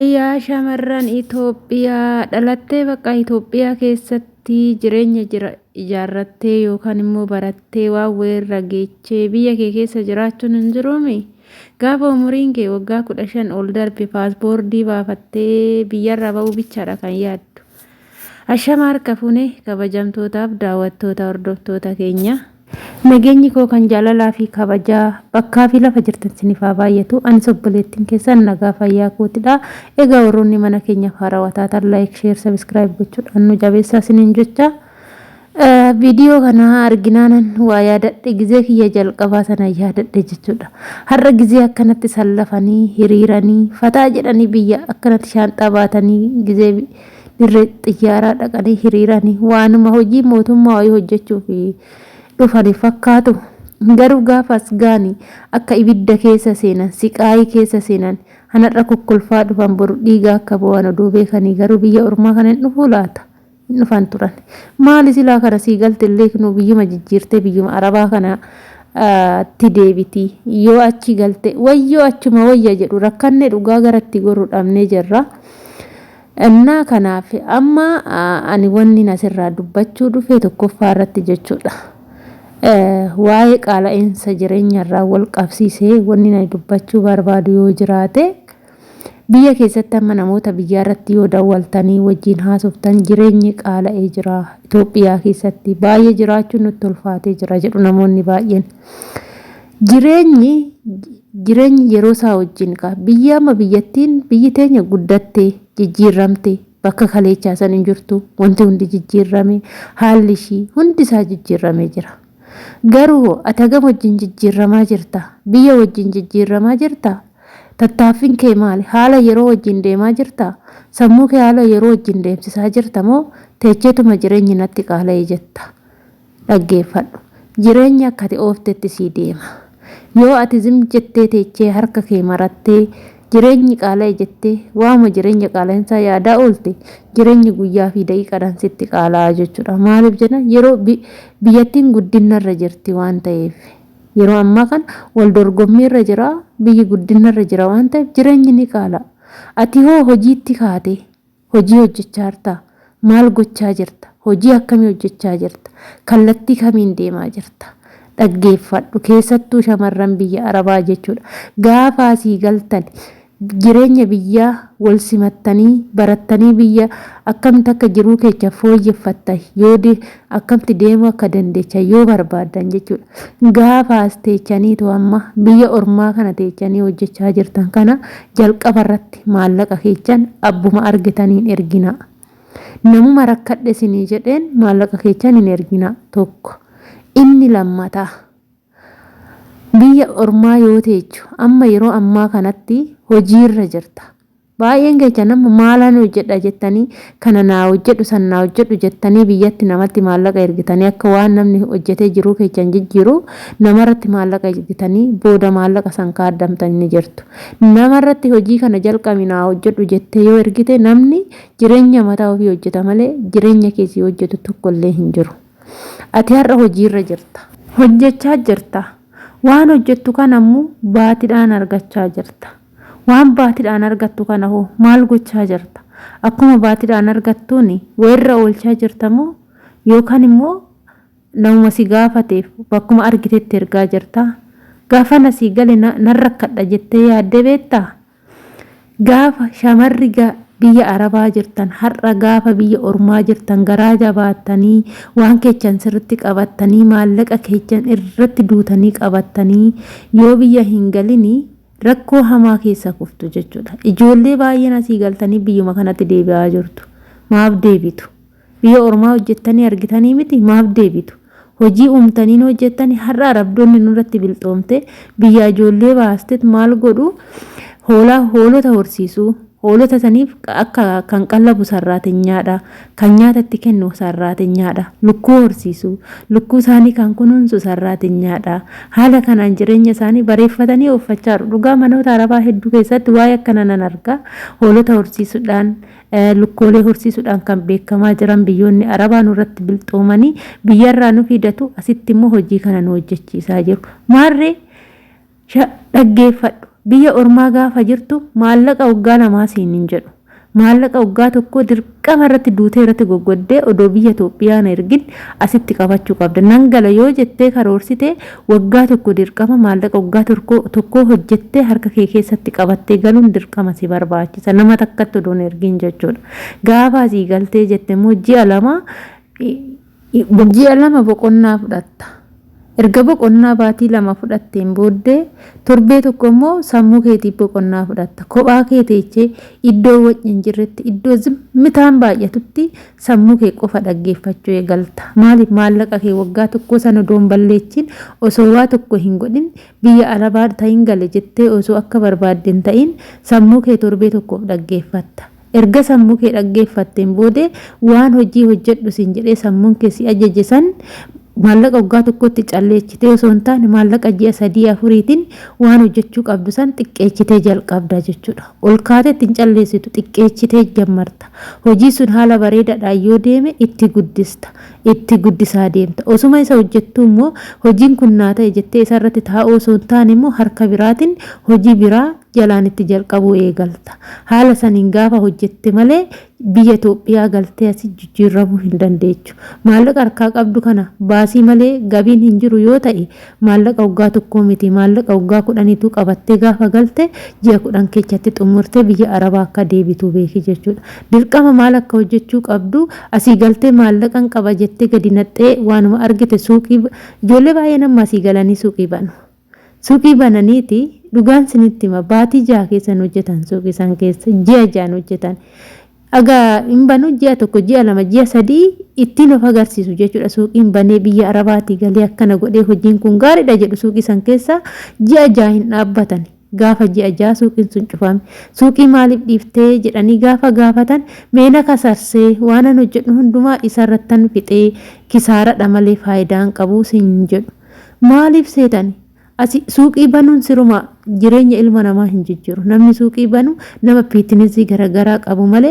Yaa shamarran Itoophiyaa dhalattee bakka Itoophiyaa keessatti jireenya ijaarrattee yookaan immoo barattee waan wayirra geechee biyya kee keessa jiraachuun hin jiruumi. Gaafa umuriin kee waggaa 15 ol darbe paaspoortii baafattee biyyarra ba'uu bichaadha kan yaaddu. Ashama harka fuunee kabajamtootaaf daawwattoota hordoftoota keenya. Nageenyi koo kan jaalalaa fi kabajaa bakkaa fi lafa jirtan siniif haa baay'atu. Ani obboleettiin keessan nagaa fayyaa kootidha. Egaa warroonni mana keenya haarawwataa ta'an like, share, subscribe gochuudhaan nu jabeessaa isiniin jecha. Viidiyoo kana arginaanan waa yaadadhe gizee kiyya jalqabaa sana yaadadhe jechuudha. Har'a gizee akkanatti sallafanii hiriiranii fataa jedhanii biyya akkanatti shaanxaa baatanii gizee dirree xiyyaaraa dhaqanii hiriiranii waanuma hojii mootummaa wayii hojjechuuf dhufanii fakkaatu. Garuu gaafas gaanii akka ibidda keessa seenan siqaayii keessa seenan hanarra kokkolfaa dhufan boru dhiigaa akka bu'an oduu beekanii garuu biyya ormaa kana hin dhufuu laata? Hin dhufan turan. Maali silaa kana sii galte illee kunuu biyyuma jijjiirtee biyyuma arabaa kana itti deebiti. Yoo achi galte wayyoo achuma wayya jedhu rakkanne dhugaa garatti goruu dhabnee jirra. Innaa kanaaf amma ani wanni asirraa dubbachuu dhufe tokkoffaa irratti jechuudha. Waa'ee qaala'insa jireenyarraa wal qabsiisee wanni ani dubbachuu barbaadu yoo jiraate biyya keessatti amma namoota biyya irratti yoo daawwaltanii wajjin haasoftan jireenyi qaala'ee jira. Itoophiyaa keessatti baay'ee jiraachuun nutti ulfaatee jira jedhu namoonni baay'een. Jireenyi yeroo isaa wajjin biyya amma biyyi teenya guddattee jijjiiramte bakka kaleechaa san hin jirtu. Wanti hundi jijjiirame haalli ishii hundi isaa jijjiirame jira. Garuu ati hagam wajjin jijjiiramaa jirta? Biyya wajjin jijjiiramaa jirta? Tattaaffiin kee maali? Haala yeroo wajjin deemaa jirta? Sammuu kee haala yeroo wajjin deemsisaa jirta moo teecheetuma jireenyi natti qaala'ee jetta? Dhaggeeffadhu. Jireenya akka ati ooftetti sii deema. Yoo ati zim jettee teechee harka kee marattee jireenyi qaala'ee jettee waama jireenya qaala'insaa yaadaa oolte jireenyi guyyaa fi daqiiqaadhaan sitti qaala'aa jechuudha. Maaliif jenna yeroo biyyattiin guddinarra jirti waan ta'eef yeroo ammaa kan wal dorgommiirra jira biyyi guddinarra jira waan ta'eef jireenyi ni qaala'a. Ati hoo hojiitti kaate hojii hojjechaa jirta? Maal gochaa jirta? Hojii akkamii hojjechaa jirta? Kallattii kamiin deemaa jirta? Dhaggeeffadhu. Keessattuu shamarran biyya arabaa jechuudha. Gaafa asii galtan jireenya biyyaa wal simattanii barattanii biyya akkamitti akka jiruu keessa fooyyeffattan yoo akkamitti deemuu akka dandeechan yoo barbaadan jechuudha. Gaafa as teechaniitu amma biyya ormaa kana teechanii hojjechaa jirtan kana jalqaba irratti maallaqa keessan abbuma argitaniin ergina. Namuma rakkadhe isinii jedheen maallaqa keessan hin ergina. Tokko. Inni lammataa biyya ormaa yoo teechu amma yeroo ammaa kanatti hojiirra jirta. Baay'een keessa nama maalaan hojjedha jettanii kana naa hojjedhu san naa hojjedhu jettanii biyyatti namatti maallaqa ergitanii akka waan namni hojjetee jiruu keessan jijjiiru namarratti maallaqa ergitanii booda maallaqa san kaaddamtanii jirtu. Namarratti hojii kana jalqabi naa hojjedhu jettee yoo ergite namni jireenya mataa ofii hojjeta malee jireenya keessii hojjetu tokkollee hin jiru. Ati har'a hojiirra jirta. Hojjechaa jirta. Waan hojjettu kana ammoo baatiidhaan argachaa jirta. Waan baatiidhaan argattu kana hoo maal gochaa jirta? Akkuma baatiidhaan argattuuni wayirra oolchaa jirta moo yookaan immoo namuma si gaafateef bakkuma argitetti ergaa jirta? Gaafa nasii gale nan rakkadha jettee yaaddee beektaa? Gaafa shamarri biyya arabaa jirtan har'a gaafa biyya ormaa jirtan garaa jabaattanii waan keessan sirriitti qabattanii maallaqa keessan irratti duutanii qabattanii yoo biyya hin galinii rakkoo hamaa keessa kuftu jechuudha. Ijoollee baay'een asii galtanii biyyuma kanatti deebi'aa jirtu. Maaf deebitu? Biyya ormaa hojjettanii argitanii miti maaf deebitu? Hojii uumtanii hojjettanii har'a arabdoonni nurratti bilxoomte biyya ijoollee baasteet maal godhu? Hoolota horsiisuu. Hoolota saniif akka kan qallabu sarraatenyaadha. Kan nyaatatti kennu sarraatenyaadha. Lukkuu horsiisuu. Lukkuu isaanii kan kunuunsu sarraatenyaadha. Haala kanaan jireenya isaanii bareeffatanii uffachaa jiru. Dhugaa manoota arabaa hedduu keessatti waa'ee akkana nan arga. Hoolota horsiisuudhaan lukkoolee horsiisuudhaan kan beekamaa jiran biyyoonni arabaa nurratti bilxoomanii biyyarraa nu fidatu asitti immoo hojii kana nu hojjechiisaa jiru. Maarree dhaggeeffadhu. biyya ormaa gaafa jirtu maallaqa waggaa namaa siin hin jedhu. Maallaqa waggaa tokko dirqama irratti duutee irratti goggoddee odoo biyya Itoophiyaan ergin asitti qabachuu qabda. Nangala yoo jettee karoorsite waggaa tokko dirqama maallaqa waggaa tokko hojjettee harka kee keessatti qabattee galuun dirqama si barbaachisa. Nama takkatti odoo ergin jechuudha. Gaafa asii galtee jette immoo ji'a lama boqonnaa fudhatta. Erga boqonnaa baatii lama fudhatteen booddee torbee tokko immoo sammuu keetiif boqonnaa fudhatta. Kophaa kee teechee iddoo wajjin jirretti iddoo zimmitaan baay'atutti sammuu kee qofa dhaggeeffachuu eegalta. Maaliif maallaqa kee waggaa tokko sana odoon balleechin osoo waa tokko hin godhin biyya alabaa ta'in gale jettee osoo akka barbaadden ta'in sammuu kee torbee tokkoof dhaggeeffatta. Erga sammuu kee dhaggeeffatteen boodee waan hojii hojjedhu siin jedhee sammuun kee si ajaje san maallaqa waggaa tokkotti calleechitee osoo hin taane maallaqa ji'a 3-4tiin waan hojjechuu qabdu san xiqqeechitee jalqabda jechuudha. Ol kaateetti hin calleessitu xiqqeechitee jammarta. Hojii sun haala bareedaadhaan yoo deeme itti guddisaa deemta. Osuma isa hojjettuu immoo hojiin kun naa ta'e jettee isarratti taa'uu osoo hin taane immoo harka biraatiin hojii biraa jalaan itti jalqabuu eegalta. Haala saniin gaafa hojjette malee biyya Itoophiyaa galtee asii jijjiiramuu hin dandeechu. Maallaqa harkaa qabdu kana baasii malee gabiin hin jiru yoo ta'e maallaqa waggaa tokkoo miti maallaqa waggaa 10tu qabattee gaafa galte ji'a 10 keessatti xumurtee biyya Arabaa akka deebitu beeki jechuudha. Dirqama maal akka hojjechuu qabdu asii galtee maallaqan qaba jettee gadi naqxee waanuma argite suuqii ijoollee baay'ee nama asii galanii suuqii banu. Suuqii bananiiti dhugaan sinitti hima baatii 6 keessan hojjetan suuqii san keessa ji'a 6 hojjetan. Aga hin banu ji'a tokko ji'a 2 ji'a 3 ittiin of agarsiisu jechuudha. Suuqiin banee biyya Arabaatii galee akkana godhee hojiin kun gaariidha jedhu suuqii san keessa ji'a 6 hin dhaabbatan. Gaafa ji'a 6 suuqiin sun cufame. Suuqii maaliif dhiiftee jedhanii gaafa gaafatan meena kasarsee waan an hojjedhu hundumaa isarrattan fixee kisaaradha malee faayidaan qabu sin jedhu. Maaliif seetani? Suuqii banuun siruma jireenya ilma namaa hin jijjiiru. Namni suuqii banu nama fiitinesii garagaraa qabu malee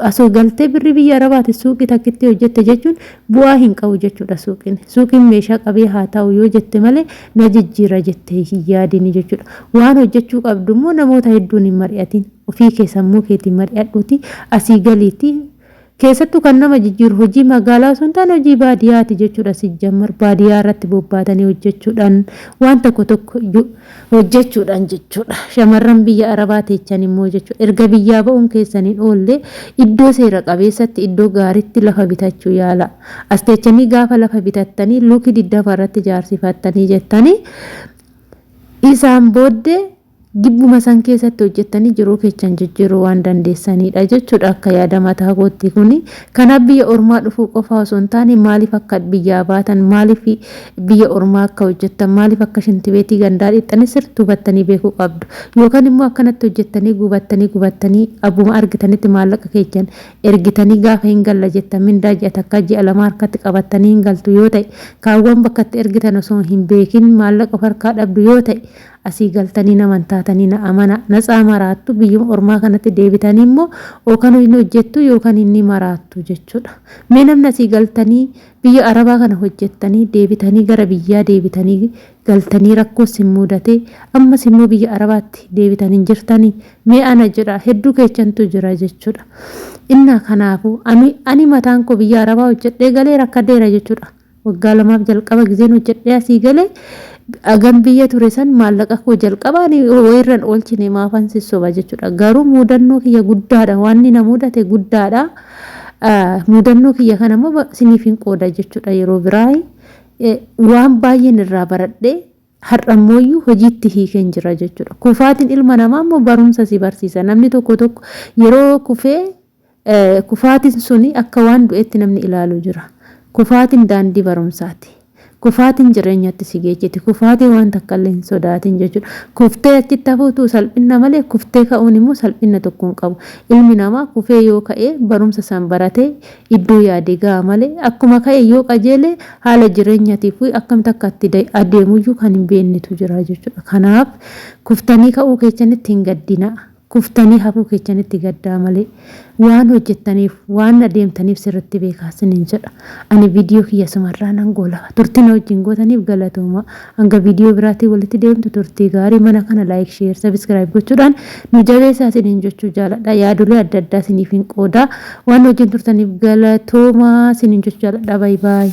asoo galtee birri biyya Arabaati suuqii takkitti hojjette jechuun bu'aa hin qabu jechuudha suuqiin. Suuqiin meeshaa qabee haa ta'u yoo jette malee na jijjiira jettee hin yaadini jechuudha. Waan hojjechuu qabdu immoo namoota hedduun hin mari'atin. Ofii kee sammuu keetiin mari'adhuuti asii galiitii. Keessattuu kan nama jijjiiru hojii magaalaa osoo hin taane hojii baadiyyaati jechuudha. Sijjammar baadiyyaa irratti bobbaatanii hojjechuudhaan waan tokko hojjechuudhaan jechuudha. Shamarran biyya Arabaa teechan immoo jechuudha. Erga biyyaa ba'uun keessaniin oolle iddoo seera qabeessatti iddoo gaariitti lafa bitachuu yaala. As teechanii gaafa lafa bitattanii luukii 20 irratti jaarsifattanii jettanii isaan booddee gibbuma san keessatti hojjettanii jiruu keechan jijjiiruu waan dandeessanidha jechuudha. Akka yaada mataa kootti kuni kana biyya ormaa dhufuu qofa osoo hin taane maaliif akka biyyaa baatan maaliif biyya ormaa akka hojjettan maaliif akka shintibeetii gandaa dhixxanii sirtuu battanii beekuu qabdu. Yookaan immoo akkanatti hojjettanii gubattanii abbuma argitanitti maallaqa keechan ergitanii gaafa hin galla jettan mindaa ji'a takka ji'a 2 harkatti qabattanii hin galtu yoo ta'e kaawwan bakkatti ergitan osoo hin beekin maallaqa harkaa dhabdu yoo ta'e asii galtanii naman taatanii na amana natsaa maraattu biyyuma ormaa kanatti deebitanii immoo yookaan inni hojjettu yookaan inni maraattu jechuudha. Mee namni asii galtanii biyya Arabaa kana hojjettanii deebitanii gara biyyaa deebitanii galtanii rakkoo sin mudate ammas immoo biyya Arabaatti deebitanii jirtanii mee ana jira hedduu keechantu jira jechuudha. Inna kanaafu ani mataan koo biyya Arabaa hojjedhee galee rakkadeera jechuudha. Waggaa 2 jalqaba gizeen hojjedhee asii galee agan biyya ture san maallaqa koo jalqabaani wayirran oolchine maafan sissoba jechuudha. Garuu mudannoo kiyya guddaadha waan inni na mudate guddaadha. Mudannoo kiyya kana immoo siniif hin qooda jechuudha. Yeroo biraa waan baay'een irraa baradhee har'ammooyyuu hojiitti hiikeen jira jechuudha. Kufaatiin ilma namaa immoo barumsa si barsiisa. Namni tokko yeroo kufee kufaatiin suni akka waan du'eetti namni ilaalu jira. Kufaatiin daandii barumsaati. Kufaatiin jireenyatti si geejjiti. Kufaatiin waan takka illee hin sodaatin jechuudha. Kuftee achitti hafuutu salphina malee kuftee ka'uun immoo salphina tokko hin qabu. Ilmi namaa kufee yoo ka'ee barumsa san baratee iddoo yaade ga'a malee akkuma ka'e yoo qajeele haala jireenyaatiif akkamitti akka itti adeemuyyuu kan hin beeknetu jira jechuudha. Kanaaf kuftanii ka'uu keessanitti hin gaddina. kuftanii hafuu keessanitti gaddaa malee waan hojjettaniif waan adeemtaniif sirriitti beekaa sinin jedha. Ani viidiyoo kiyya sumarraa nan goola. Turtiin wajjin gootaniif galatooma. Hanga viidiyoo biraatii walitti deemtu turtii gaarii mana kana laayik sheer sabiskiraayib gochuudhaan nu jabeessaa sinin jechuu jaaladha. Yaadolee adda addaa siniif hin qooda. Waan wajjin turtaniif galatooma sinin jechuu jaaladha. Baay baay.